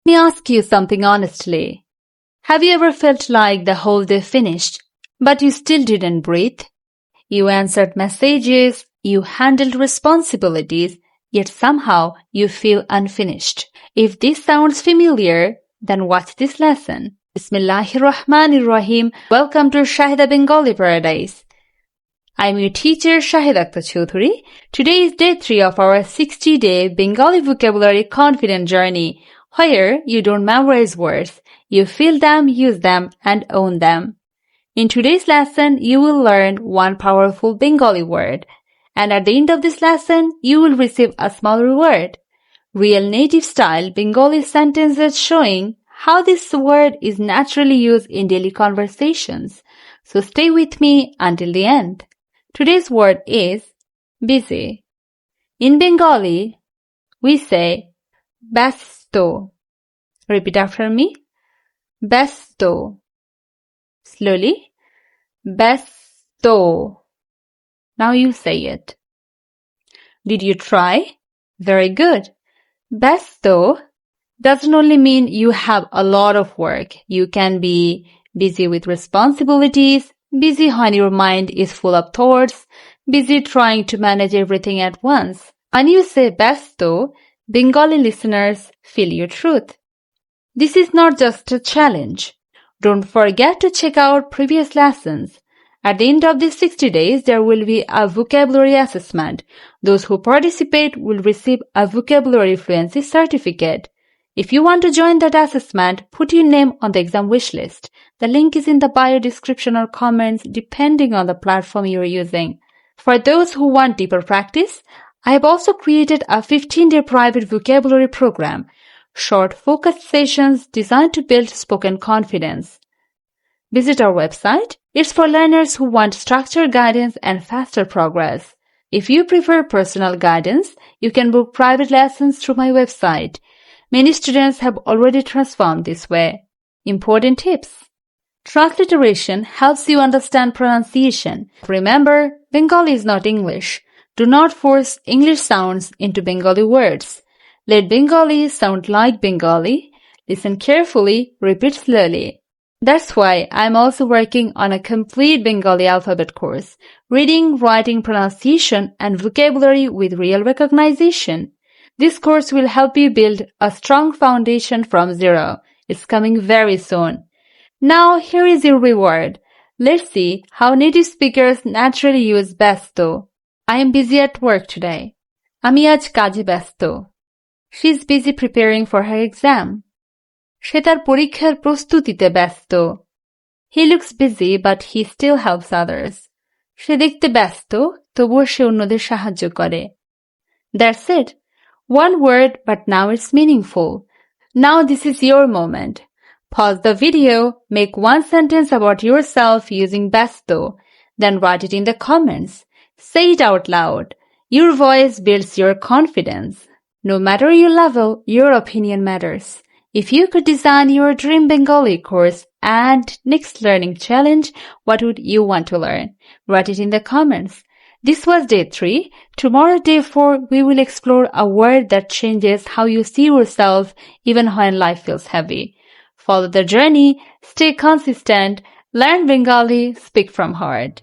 Let me ask you something honestly. Have you ever felt like the whole day finished, but you still didn't breathe? You answered messages, you handled responsibilities, yet somehow you feel unfinished. If this sounds familiar, then watch this lesson. Bismillahirrahmanirrahim. Welcome to Shaheda Bengali Paradise. I'm your teacher Shaheda Akter Chowdhury. Today is day 3 of our 60-day Bengali Vocabulary Confident Journey, where you don't memorize words, you feel them, use them, and own them. In today's lesson, you will learn one powerful Bengali word, and at the end of this lesson, you will receive a small reward. Real native-style Bengali sentences showing how this word is naturally used in daily conversations. So stay with me until the end. Today's word is busy. In Bengali, we say Besto. Repeat after me. Besto. Slowly. Besto. Now you say it. Did you try? Very good. Besto doesn't only mean you have a lot of work. You can be busy with responsibilities, busy when your mind is full of thoughts, busy trying to manage everything at once. When you say besto, Bengali listeners feel your truth. This is not just a challenge. Don't forget to check out previous lessons. At the end of these 60 days, there will be a vocabulary assessment. Those who participate will receive a vocabulary fluency certificate. If you want to join that assessment, put your name on the exam wish list. The link is in the bio description or comments depending on the platform you are using. For those who want deeper practice, I have also created a 15-day private vocabulary program, short focused sessions designed to build spoken confidence. Visit our website. It's for learners who want structured guidance and faster progress. If you prefer personal guidance, you can book private lessons through my website. Many students have already transformed this way. Important tips. Transliteration helps you understand pronunciation. Remember, Bengali is not English. Do not force English sounds into Bengali words. Let Bengali sound like Bengali. Listen carefully, repeat slowly. That's why I'm also working on a complete Bengali alphabet course, reading, writing, pronunciation, and vocabulary with real recognition. This course will help you build a strong foundation from zero. It's coming very soon. Now here is your reward. Let's see how native speakers naturally use besto. I am busy at work today. Ami aaj kaje besto. She is busy preparing for her exam. সে তার পরীক্ষার প্রস্তুতিতে ব্যস্ত. He looks busy but he still helps others. সে দেখতে ব্যস্ত, তবুও সে অন্যদের সাহায্য করে. That's it. One word, but now it's meaningful. Now this is your moment. Pause the video, make one sentence about yourself using besto, then write it in the comments. Say it out loud. Your voice builds your confidence. No matter your level, your opinion matters. If you could design your dream Bengali course and next learning challenge, what would you want to learn? Write it in the comments. This was day 3. Tomorrow, day 4, we will explore a word that changes how you see yourself even when life feels heavy. Follow the journey, stay consistent, learn Bengali, speak from heart.